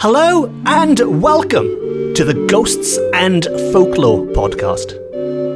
Hello and welcome to the Ghosts and Folklore podcast.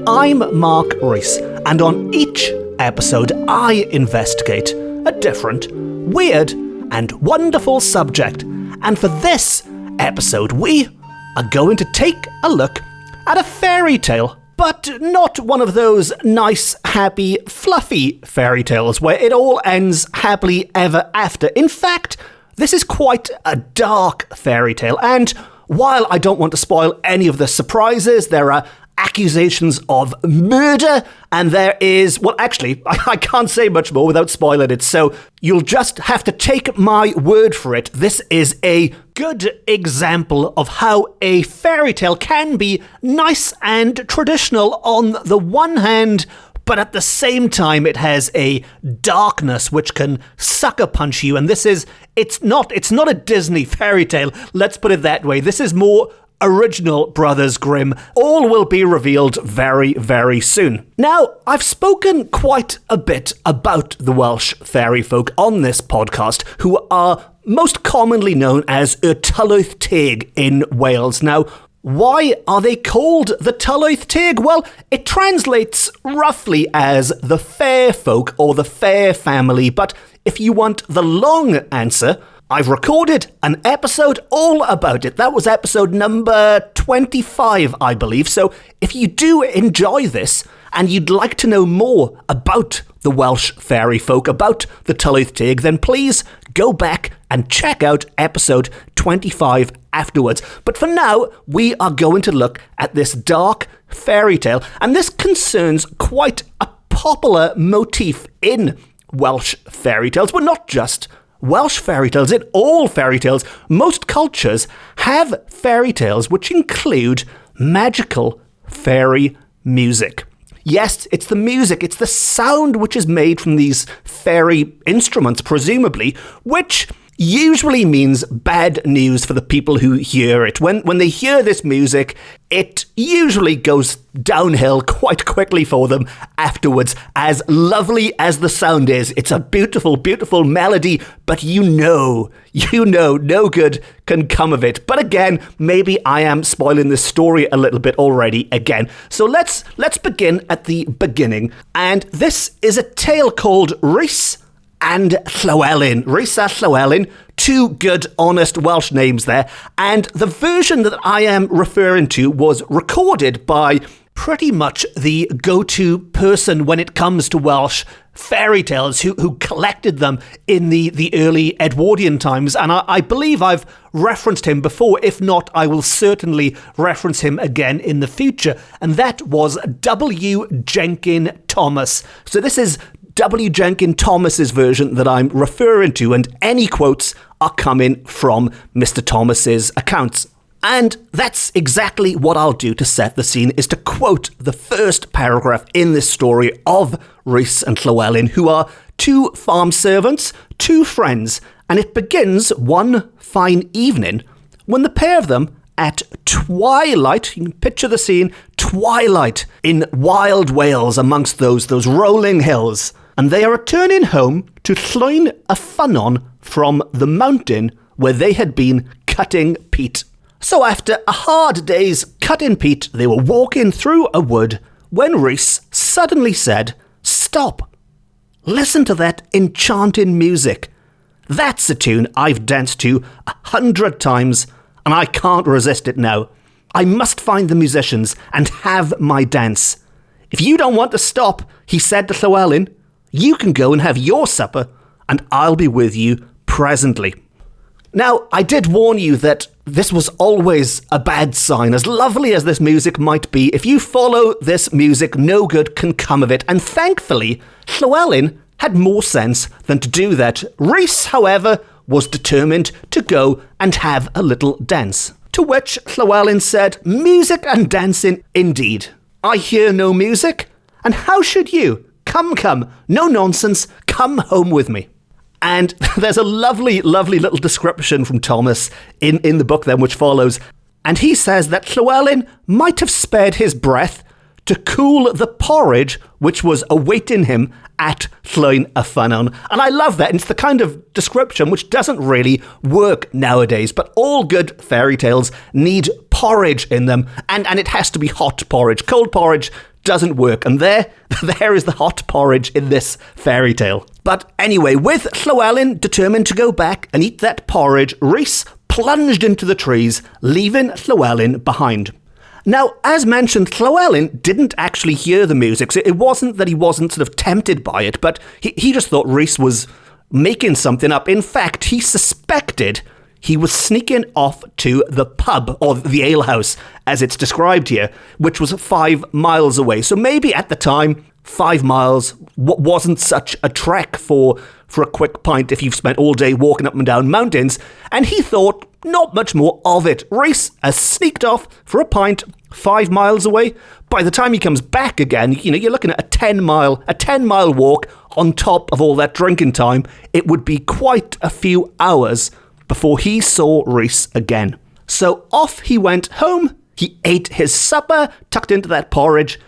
I'm Mark Rees, and on each episode I investigate a different, weird and wonderful subject. And for this episode we are going to take a look at a fairy tale, but not one of those nice, happy, fluffy fairy tales where it all ends happily ever after. In fact, this is quite a dark fairy tale, and while I don't want to spoil any of the surprises, there are accusations of murder, and there is, well, actually, I can't say much more without spoiling it, so you'll just have to take my word for it. This is a good example of how a fairy tale can be nice and traditional on the one hand, but at the same time it has a darkness which can sucker punch you. And it's not a Disney fairy tale, let's put it that way. This is more original Brothers Grimm. All will be revealed very, very soon. Now, I've spoken quite a bit about the Welsh fairy folk on this podcast, who are most commonly known as y Tylwyth Teg in Wales. Now, why are they called the Tylwyth Teg? Well, it translates roughly as the fair folk or the fair family, but if you want the long answer, I've recorded an episode all about it. That was episode number 25, I believe. So if you do enjoy this and you'd like to know more about the Welsh fairy folk, about the Tylwyth Teg, then please go back and check out episode 25 afterwards. But for now, we are going to look at this dark fairy tale, and this concerns quite a popular motif in Welsh fairy tales, but not just Welsh fairy tales, in all fairy tales. Most cultures have fairy tales which include magical fairy music. Yes, it's the music, it's the sound which is made from these fairy instruments, presumably, which usually means bad news for the people who hear it. When they hear this music, it usually goes downhill quite quickly for them afterwards. As lovely as the sound is, it's a beautiful, beautiful melody, but you know, no good can come of it. But again, maybe I am spoiling this story a little bit already again. So let's begin at the beginning. And this is a tale called Rhys and Llewellyn. Rhys and Llewellyn, two good, honest Welsh names there. And the version that I am referring to was recorded by pretty much the go-to person when it comes to Welsh fairy tales, who collected them in the early Edwardian times. And I believe I've referenced him before. If not, I will certainly reference him again in the future. And that was W. Jenkin Thomas. So this is W. Jenkin Thomas's version that I'm referring to, and any quotes are coming from Mr. Thomas's accounts. And that's exactly what I'll do to set the scene, is to quote the first paragraph in this story of Rhys and Llewellyn, who are two farm servants, two friends, and it begins one fine evening when the pair of them, at twilight, you can picture the scene, twilight in wild Wales amongst those rolling hills, and they are returning home to Llewellyn a Ffynnon from the mountain where they had been cutting peat. So after a hard day's cutting peat, they were walking through a wood when Rhys suddenly said, "Stop! Listen to that enchanting music. That's a tune I've danced to 100 times, and I can't resist it now. I must find the musicians and have my dance. If you don't want to stop," he said to Llewellyn, "you can go and have your supper, and I'll be with you presently." Now, I did warn you that this was always a bad sign. As lovely as this music might be, if you follow this music, no good can come of it. And thankfully, Llewellyn had more sense than to do that. Rhys, however, was determined to go and have a little dance. To which Llewellyn said, "Music and dancing indeed. I hear no music, and how should you? Come, no nonsense, come home with me." And there's a lovely, lovely little description from Thomas in the book then, which follows. And he says that Llewellyn might have spared his breath to cool the porridge which was awaiting him at Llwyn y Ffynnon. And I love that. It's the kind of description which doesn't really work nowadays, but all good fairy tales need porridge in them, and it has to be hot porridge. Cold porridge doesn't work, and there is the hot porridge in this fairy tale. But anyway, with Llewellyn determined to go back and eat that porridge, Rhys plunged into the trees, leaving Llewellyn behind. Now, as mentioned, Llewellyn didn't actually hear the music, so it wasn't that he wasn't sort of tempted by it, but he just thought Rhys was making something up. In fact, he suspected he was sneaking off to the pub, or the alehouse, as it's described here, which was 5 miles away. So maybe at the time, 5 miles wasn't such a trek for a quick pint if you've spent all day walking up and down mountains, and he thought not much more of it. Rhys has sneaked off for a pint 5 miles away. By the time he comes back again, you're looking at a 10 mile walk on top of all that drinking time. It would be quite a few hours before he saw Rhys again. So off he went home, he ate his supper, tucked into that porridge,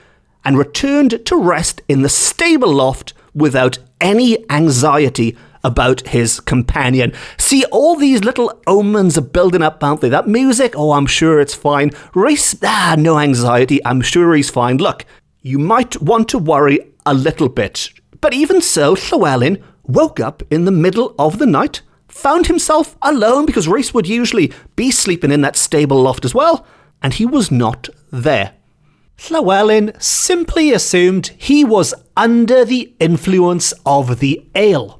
and returned to rest in the stable loft without any anxiety about his companion. See, all these little omens are building up, aren't they? That music, oh, I'm sure it's fine. Rhys, no anxiety, I'm sure he's fine. Look, you might want to worry a little bit. But even so, Llewellyn woke up in the middle of the night, found himself alone, because Rhys would usually be sleeping in that stable loft as well, and he was not there. Llewellyn simply assumed he was under the influence of the ale.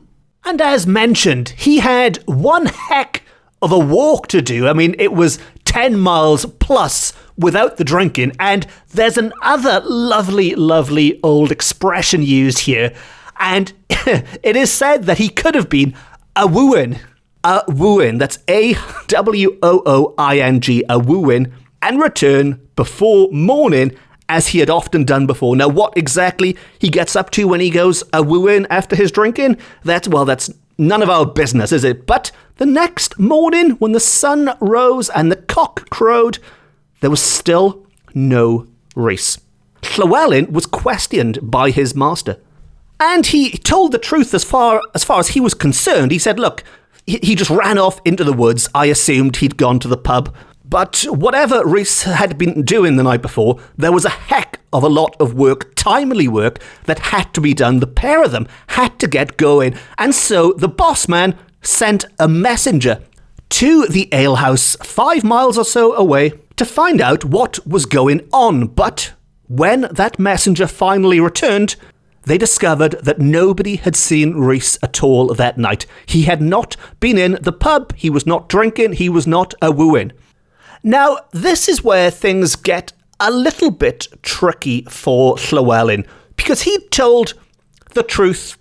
And as mentioned, he had one heck of a walk to do. I mean, it was 10 miles plus without the drinking, and there's another lovely, lovely old expression used here, and it is said that he could have been a wooing. A wooing, that's A-W-O-O-I-N-G, a wooing, and return before morning, as he had often done before. Now, what exactly he gets up to when he goes a wooing after his drinking, that's none of our business, is it? But the next morning, when the sun rose and the cock crowed, there was still no Rhys. Llewellyn was questioned by his master, and he told the truth as far as he was concerned. He said, look, he just ran off into the woods. I assumed he'd gone to the pub. But whatever Rhys had been doing the night before, there was a heck of a lot of work, timely work, that had to be done. The pair of them had to get going. And so the boss man sent a messenger to the alehouse 5 miles or so away to find out what was going on. But when that messenger finally returned, they discovered that nobody had seen Rhys at all that night. He had not been in the pub, he was not drinking, he was not a wooing. Now, this is where things get a little bit tricky for Llewellyn, because he told the truth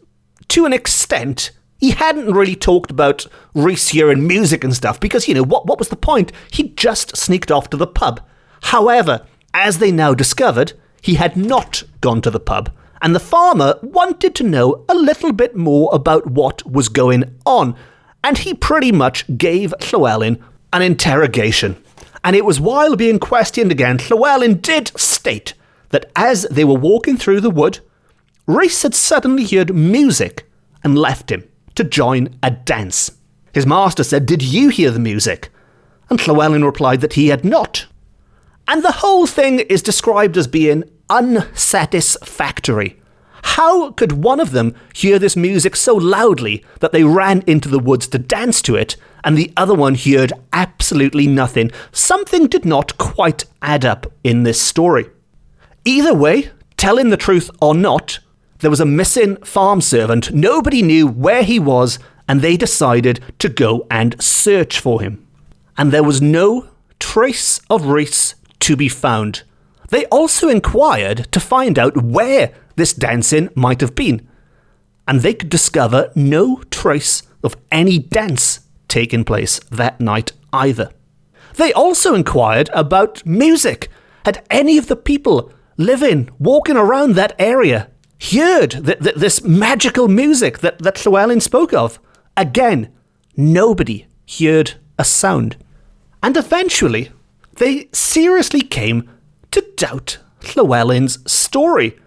to an extent. He hadn't really talked about Rhys here and music and stuff, because, what was the point? He just sneaked off to the pub. However, as they now discovered, he had not gone to the pub, and the farmer wanted to know a little bit more about what was going on, and he pretty much gave Llewellyn an interrogation. And it was while being questioned again, Llewellyn did state that as they were walking through the wood, Rhys had suddenly heard music and left him to join a dance. His master said, "Did you hear the music?" And Llewellyn replied that he had not. And the whole thing is described as being unsatisfactory. How could one of them hear this music so loudly that they ran into the woods to dance to it, and the other one heard absolutely nothing? Something did not quite add up in this story. Either way, telling the truth or not, there was a missing farm servant. Nobody knew where he was, and they decided to go and search for him. And there was no trace of Rhys to be found. They also inquired to find out where this dancing might have been, and they could discover no trace of any dance taking place that night either. They also inquired about music. Had any of the people walking around that area, heard this magical music that Llewellyn spoke of? Again, nobody heard a sound. And eventually, they seriously came to doubt Llewellyn's story.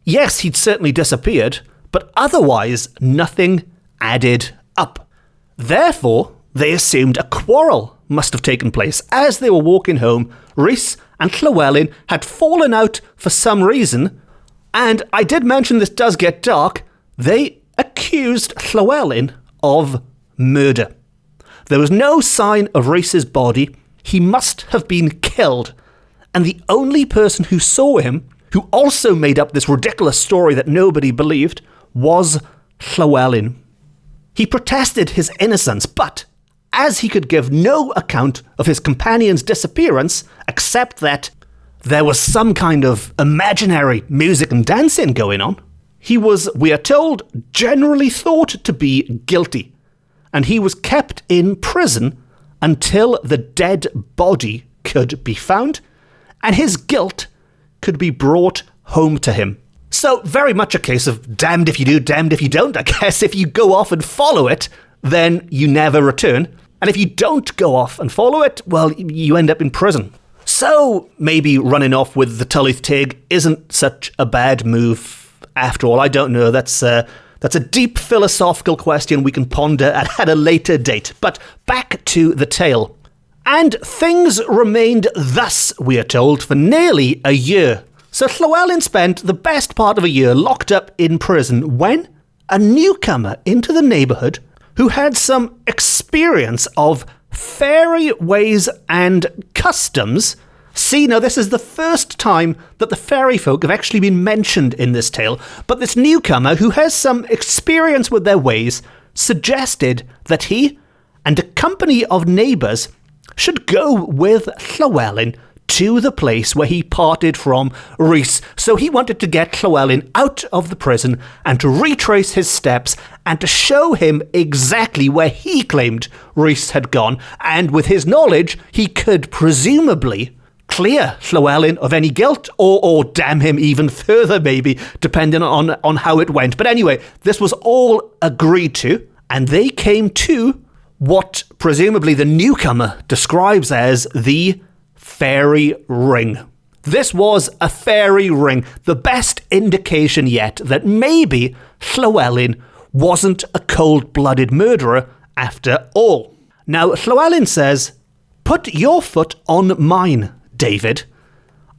Yes, he'd certainly disappeared, but otherwise nothing added up. Therefore, they assumed a quarrel must have taken place. As they were walking home, Rhys and Llewellyn had fallen out for some reason, and I did mention this does get dark. They accused Llewellyn of murder. There was no sign of Rhys's body. He must have been killed. And the only person who saw him, who also made up this ridiculous story that nobody believed, was Llewellyn. He protested his innocence, but as he could give no account of his companion's disappearance, except that there was some kind of imaginary music and dancing going on, he was, we are told, generally thought to be guilty, and he was kept in prison until the dead body could be found, and his guilt could be brought home to him. So very much a case of damned if you do, damned if you don't, I guess. If you go off and follow it, then you never return. And if you don't go off and follow it, well, you end up in prison. So maybe running off with the Tylwyth Teg isn't such a bad move after all. I don't know. That's a deep philosophical question we can ponder at a later date. But back to the tale. And things remained thus, we are told, for nearly a year. So Llewellyn spent the best part of a year locked up in prison when a newcomer into the neighbourhood who had some experience of fairy ways and customs. See, now this is the first time that the fairy folk have actually been mentioned in this tale, but this newcomer who has some experience with their ways suggested that he and a company of neighbours should go with Llewellyn to the place where he parted from Rhys. So he wanted to get Llewellyn out of the prison and to retrace his steps and to show him exactly where he claimed Rhys had gone. And with his knowledge, he could presumably clear Llewellyn of any guilt or damn him even further, maybe, depending on how it went. But anyway, this was all agreed to, and they came to what presumably the newcomer describes as the fairy ring. This was a fairy ring, the best indication yet that maybe Llewellyn wasn't a cold-blooded murderer after all. Now, Llewellyn says, "Put your foot on mine, David."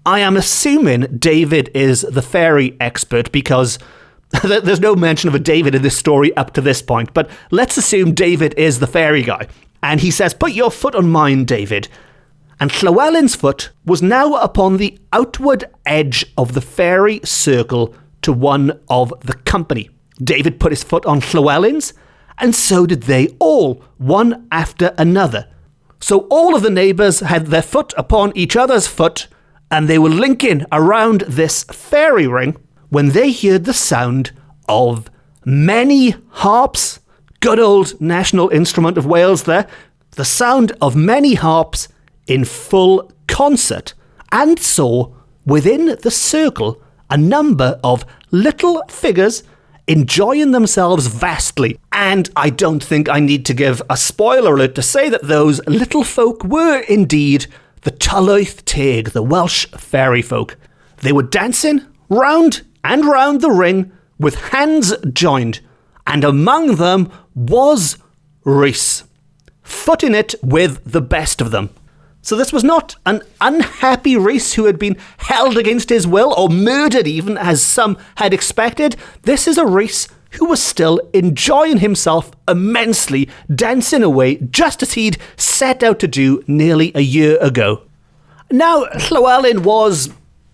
I am assuming David is the fairy expert because there's no mention of a David in this story up to this point, but let's assume David is the fairy guy. And he says, "Put your foot on mine, David." And Llewellyn's foot was now upon the outward edge of the fairy circle to one of the company. David put his foot on Llewellyn's, and so did they all, one after another. So all of the neighbours had their foot upon each other's foot, and they were linking around this fairy ring when they heard the sound of many harps. Good old national instrument of Wales there. The sound of many harps in full concert, and saw within the circle a number of little figures enjoying themselves vastly. And I don't think I need to give a spoiler alert to say that those little folk were indeed the Tylwyth Teg, the Welsh fairy folk. They were dancing round and round the ring with hands joined, and among them was Rhys, footing it with the best of them. So this was not an unhappy Rhys who had been held against his will or murdered even, as some had expected. This is a Rhys who was still enjoying himself immensely, dancing away just as he'd set out to do nearly a year ago. Now, Llewellyn was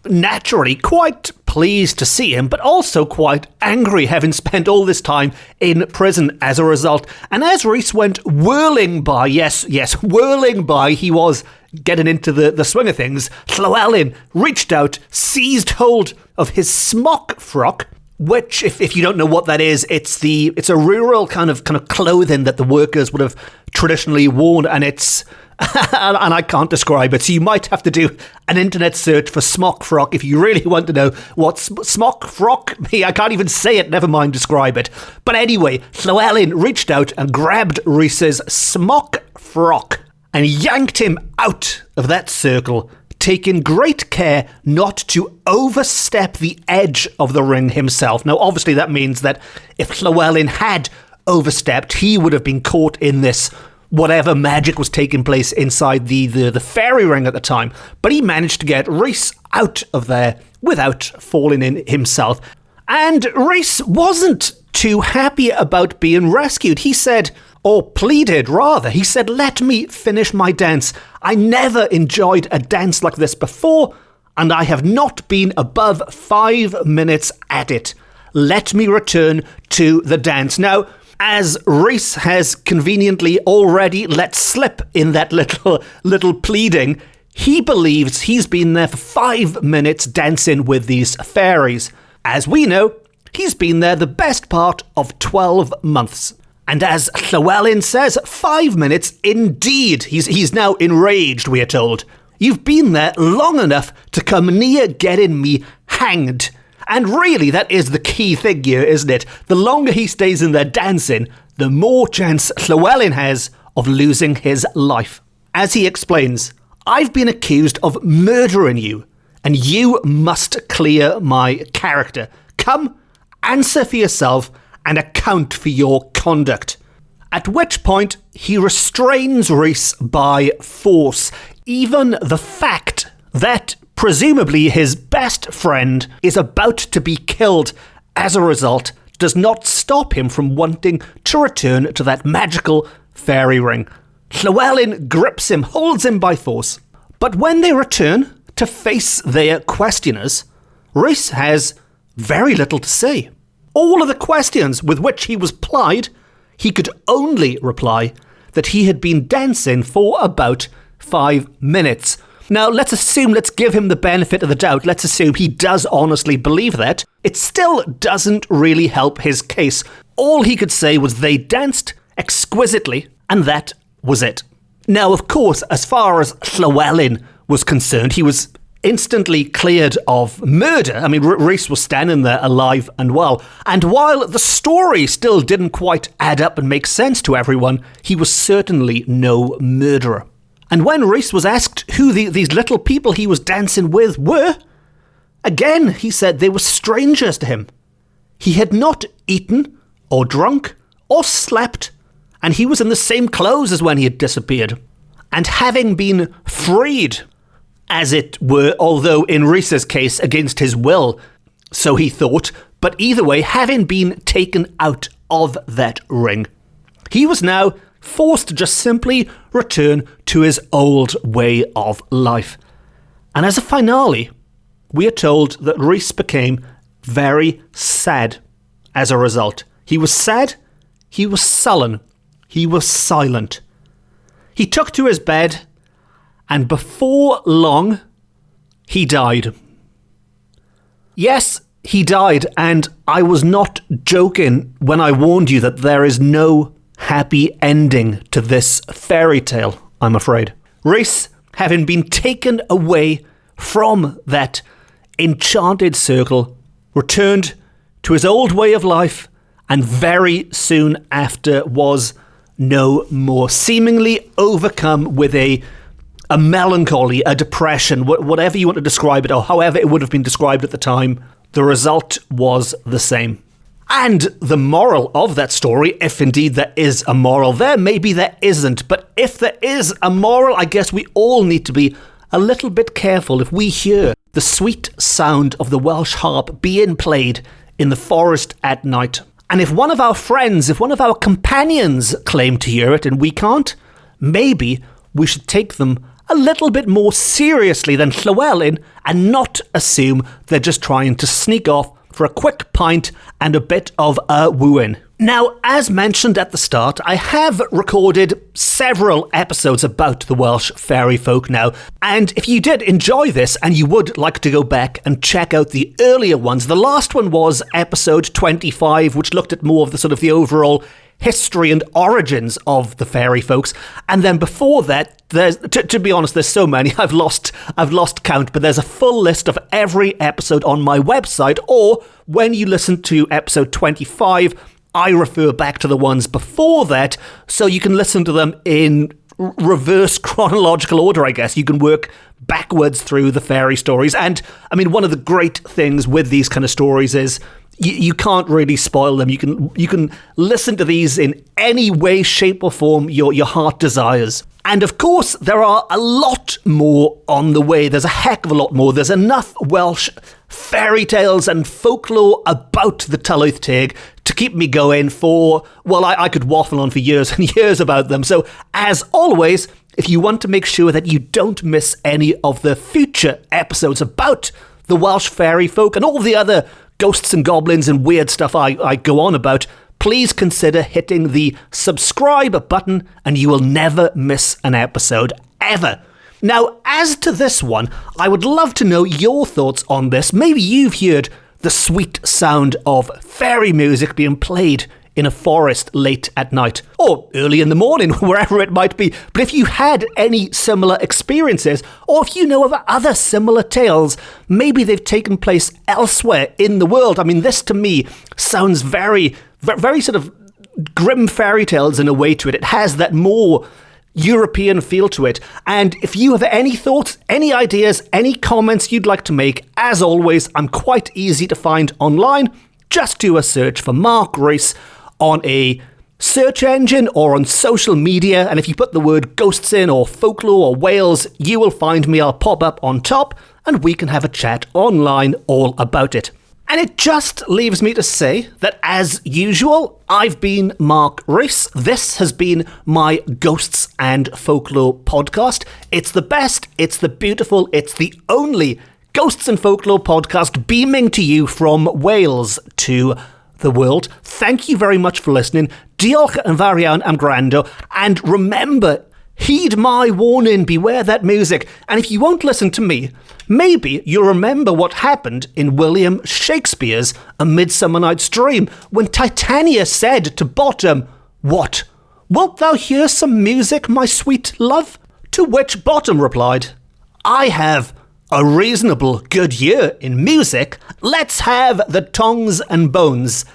naturally quite pleased to see him, but also quite angry having spent all this time in prison as a result. And as Rhys went whirling by, yes, whirling by, he was getting into the swing of things, Llewellyn reached out, seized hold of his smock frock, which, if you don't know what that is, it's a rural kind of clothing that the workers would have traditionally worn, and it's and I can't describe it, so you might have to do an internet search for smock frock if you really want to know what smock frock. I can't even say it, never mind describe it. But anyway, Llewellyn reached out and grabbed Rhys's smock frock and yanked him out of that circle, taking great care not to overstep the edge of the ring himself. Now, obviously, that means that if Llewellyn had overstepped, he would have been caught in this whatever magic was taking place inside the fairy ring at the time. But he managed to get Rhys out of there without falling in himself. And Rhys wasn't too happy about being rescued. He said, or pleaded rather, he said, "Let me finish my dance. I never enjoyed a dance like this before, and I have not been above 5 minutes at it. Let me return to the dance." Now, as Rhys has conveniently already let slip in that little pleading, he believes he's been there for 5 minutes dancing with these fairies. As we know, he's been there the best part of 12 months. And as Llewellyn says, 5 minutes indeed. He's now enraged, we are told. "You've been there long enough to come near getting me hanged." And really, that is the key thing here, isn't it? The longer he stays in there dancing, the more chance Llewellyn has of losing his life. As he explains, "I've been accused of murdering you, and you must clear my character. Come, answer for yourself, and account for your conduct." At which point, he restrains Rhys by force. Even the fact that presumably his best friend is about to be killed as a result does not stop him from wanting to return to that magical fairy ring. Llewellyn grips him, holds him by force. But when they return to face their questioners, Rhys has very little to say. All of the questions with which he was plied, he could only reply that he had been dancing for about 5 minutes. Now, let's give him the benefit of the doubt. Let's assume he does honestly believe that. It still doesn't really help his case. All he could say was they danced exquisitely, and that was it. Now, of course, as far as Llewellyn was concerned, he was instantly cleared of murder. I mean, Rhys was standing there alive and well. And while the story still didn't quite add up and make sense to everyone, he was certainly no murderer. And when Rhys was asked who these little people he was dancing with were, again, he said they were strangers to him. He had not eaten or drunk or slept, and he was in the same clothes as when he had disappeared. And having been freed, as it were, although in Rhys's case against his will, so he thought, but either way, having been taken out of that ring, he was now forced to just simply return to his old way of life. And as a finale, we are told that Rhys became very sad as a result. He was sad, he was sullen, he was silent. He took to his bed, and before long, he died. Yes, he died, and I was not joking when I warned you that there is no happy ending to this fairy tale, I'm afraid. Rhys, having been taken away from that enchanted circle, returned to his old way of life, and very soon after was no more, seemingly overcome with a melancholy, a depression, whatever you want to describe it, or however it would have been described at the time. The result was the same. And the moral of that story, if indeed there is a moral there, maybe there isn't, but if there is a moral, I guess we all need to be a little bit careful if we hear the sweet sound of the Welsh harp being played in the forest at night. And if one of our friends, if one of our companions claim to hear it and we can't, maybe we should take them a little bit more seriously than Llewellyn and not assume they're just trying to sneak off for a quick pint and a bit of a wooing. Now, as mentioned at the start, I have recorded several episodes about the Welsh fairy folk now, and if you did enjoy this and you would like to go back and check out the earlier ones, the last one was episode 25, which looked at more of the overall history and origins of the fairy folks, and then before that, there's to be honest, there's so many I've lost count, but there's a full list of every episode on my website, or when you listen to episode 25, I refer back to the ones before that, so you can listen to them in reverse chronological order, I guess. You can work backwards through the fairy stories. And, I mean, one of the great things with these kind of stories is you can't really spoil them. You can listen to these in any way, shape or form your heart desires. And of course, there are a lot more on the way. There's a heck of a lot more. There's enough Welsh fairy tales and folklore about the Tylwyth Teg to keep me going for, well, I could waffle on for years and years about them. So, as always, if you want to make sure that you don't miss any of the future episodes about the Welsh fairy folk and all the other ghosts and goblins and weird stuff I go on about, please consider hitting the subscribe button and you will never miss an episode, ever. Now, as to this one, I would love to know your thoughts on this. Maybe you've heard the sweet sound of fairy music being played in a forest late at night, or early in the morning, wherever it might be. But if you had any similar experiences, or if you know of other similar tales, maybe they've taken place elsewhere in the world. I mean, this to me sounds very sort of grim fairy tales in a way to it. It has that more European feel to it. And if you have any thoughts, any ideas, any comments you'd like to make, as always, I'm quite easy to find online. Just do a search for Mark Rees on a search engine or on social media, and if you put the word ghosts in or folklore or Wales, you will find me. I'll pop up on top and we can have a chat online all about it. And it just leaves me to say that, as usual, I've been Mark Rees. This has been my Ghosts and Folklore podcast. It's the best, it's the beautiful, it's the only Ghosts and Folklore podcast beaming to you from Wales to the world. Thank you very much for listening. Diolch yn fawr iawn am gwrando. And remember, heed my warning, beware that music. And if you won't listen to me, maybe you'll remember what happened in William Shakespeare's A Midsummer Night's Dream, when Titania said to Bottom, "What? Wilt thou hear some music, my sweet love?" To which Bottom replied, "I have a reasonable good year in music. Let's have the tongs and bones."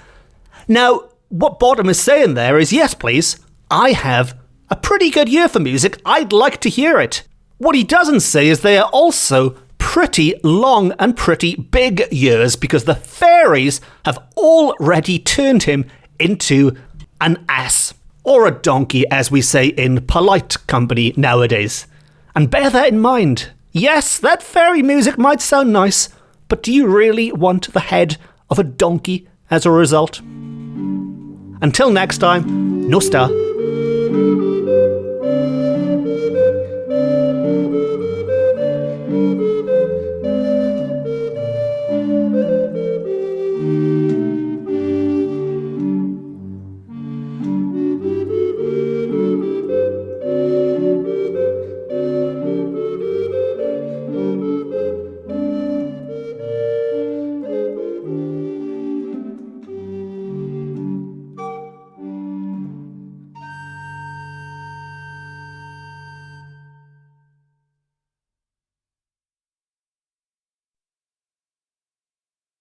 Now, what Bottom is saying there is, yes, please, I have a pretty good year for music. I'd like to hear it. What he doesn't say is they are also pretty long and pretty big years, because the fairies have already turned him into an ass, or a donkey, as we say in polite company nowadays. And bear that in mind. Yes, that fairy music might sound nice, but do you really want the head of a donkey as a result? Until next time, Nosta.